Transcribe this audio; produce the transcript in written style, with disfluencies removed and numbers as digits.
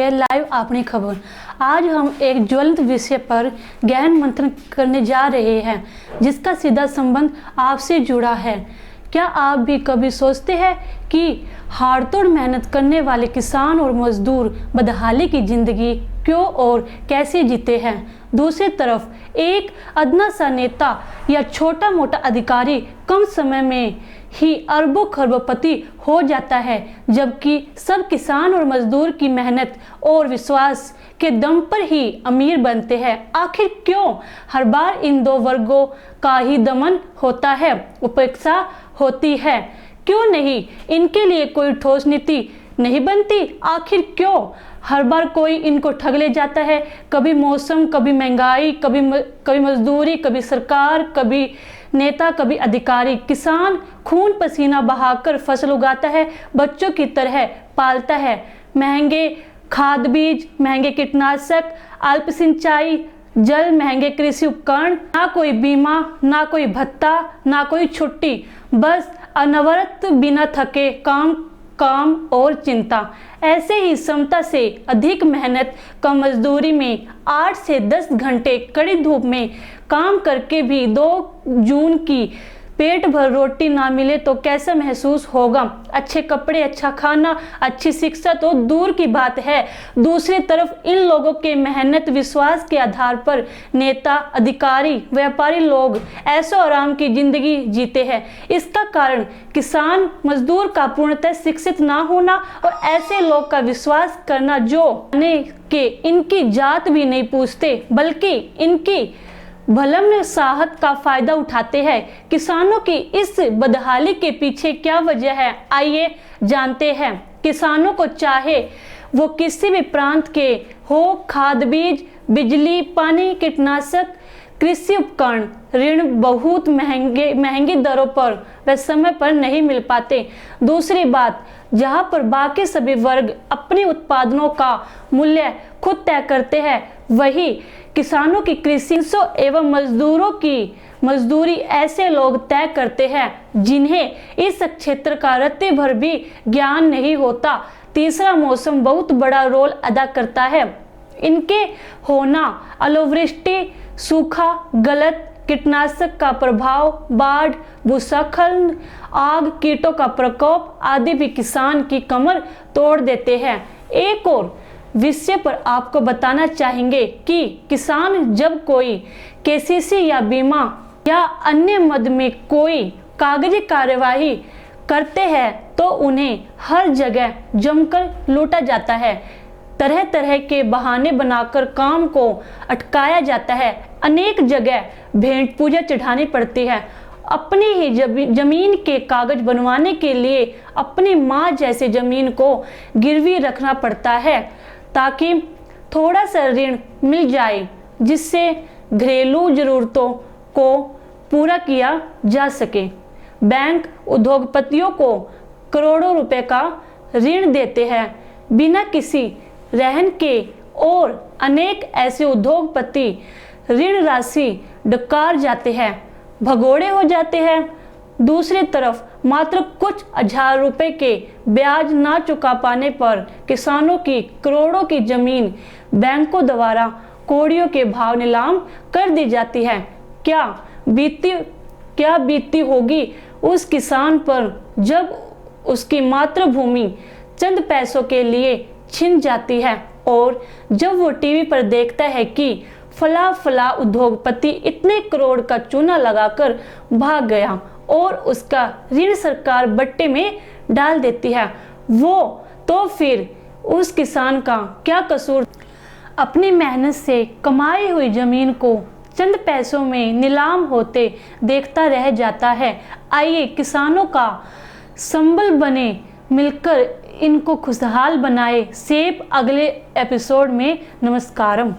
है लाइव अपनी खबर। आज हम एक ज्वलंत विषय पर गहन मंथन करने जा रहे हैं जिसका सीधा संबंध आपसे जुड़ा है। क्या आप भी कभी सोचते हैं कि हाड़तोड़ मेहनत करने वाले किसान और मजदूर बदहाली की जिंदगी क्यों और कैसे जीते हैं? दूसरी तरफ एक अदना सा नेता या छोटा मोटा अधिकारी कम समय में ही अरबों खरबोपति हो जाता है, जबकि सब किसान और मजदूर की मेहनत और विश्वास के दम पर ही अमीर बनते हैं। आखिर क्यों हर बार इन दो वर्गों का ही दमन होता है, उपेक्षा होती है? क्यों नहीं इनके लिए कोई ठोस नीति नहीं बनती? आखिर क्यों हर बार कोई इनको ठग ले जाता है? कभी मौसम, कभी महंगाई, कभी मजदूरी, कभी सरकार, कभी नेता, कभी अधिकारी। किसान खून पसीना बहाकर फसल उगाता है, बच्चों की तरह पालता है। महंगे खाद बीज, महंगे कीटनाशक, अल्प सिंचाई जल, महंगे कृषि उपकरण, ना कोई बीमा, ना कोई भत्ता, ना कोई छुट्टी, बस अनवरत बिना थके काम और चिंता। ऐसे ही क्षमता से अधिक मेहनत कम मजदूरी में 8 से 10 घंटे कड़ी धूप में काम करके भी 2 जून की पेट भर रोटी ना मिले तो कैसा महसूस होगा? अच्छे कपड़े, अच्छा खाना, अच्छी शिक्षा तो दूर की बात है। दूसरी तरफ इन लोगों के मेहनत विश्वास के आधार पर नेता, अधिकारी, व्यापारी लोग ऐशो आराम की जिंदगी जीते हैं। इसका कारण किसान मजदूर का पूर्णतः शिक्षित ना होना और ऐसे लोग का विश्वास करना जो के इनकी जात भी नहीं पूछते बल्कि इनकी भलम साहत का फायदा उठाते हैं। किसानों की इस बदहाली के पीछे क्या वजह है, आइए जानते हैं। किसानों को चाहे वो किसी भी प्रांत के हो, खाद बीज, बिजली, पानी, कीटनाशक, कृषि उपकरण, ऋण बहुत महंगी दरों पर व समय पर नहीं मिल पाते। दूसरी बात, जहां पर बाकी सभी वर्ग अपने उत्पादनों का मूल्य खुद तय करते हैं, वही किसानों की कृषि एवं मजदूरों की मजदूरी ऐसे लोग तय करते हैं जिन्हें इस क्षेत्र का रत्ते भर भी ज्ञान नहीं होता। तीसरा, मौसम बहुत बड़ा रोल अदा करता है। इनके होना, अलोवृष्टि, सूखा, गलत कीटनाशक का प्रभाव, बाढ़, भूस्खलन, आग, कीटों का प्रकोप आदि भी किसान की कमर तोड़ देते हैं। एक और विषय पर आपको बताना चाहेंगे कि किसान जब कोई केसीसी या बीमा या अन्य मद में कोई कागजी कार्यवाही करते हैं तो उन्हें हर जगह जमकर लूटा जाता है। तरह तरह के बहाने बनाकर काम को अटकाया जाता है। अनेक जगह भेंट पूजा चढ़ानी पड़ती है। अपनी ही जमीन के कागज बनवाने के लिए अपनी माँ जैसे जमीन को गिरवी रखना पड़ता है ताकि थोड़ा सा ऋण मिल जाए जिससे घरेलू जरूरतों को पूरा किया जा सके। बैंक उद्योगपतियों को करोड़ों रुपए का ऋण देते हैं बिना किसी रहन के और अनेक ऐसे उद्योगपति ऋण राशि डकार जाते हैं, भगोड़े हो जाते हैं। दूसरी तरफ मात्र कुछ हजार रुपए के ब्याज ना चुका पाने पर किसानों की करोड़ों की जमीन बैंकों द्वारा कौड़ियों के भाव नीलाम कर दी जाती है। क्या बीती होगी उस किसान पर जब उसकी मातृभूमि चंद पैसों के लिए छिन जाती है और जब वो टीवी पर देखता है कि फला उद्योगपति इतने करोड़ का चूना लगाकर भाग गया और उसका ऋण सरकार बट्टे में डाल देती है, वो तो फिर उस किसान का क्या कसूर? अपनी मेहनत से कमाई हुई जमीन को चंद पैसों में नीलाम होते देखता रह जाता है। आइए किसानों का संबल बने, मिलकर इनको खुशहाल बनाए। सेब अगले एपिसोड में। नमस्कारम।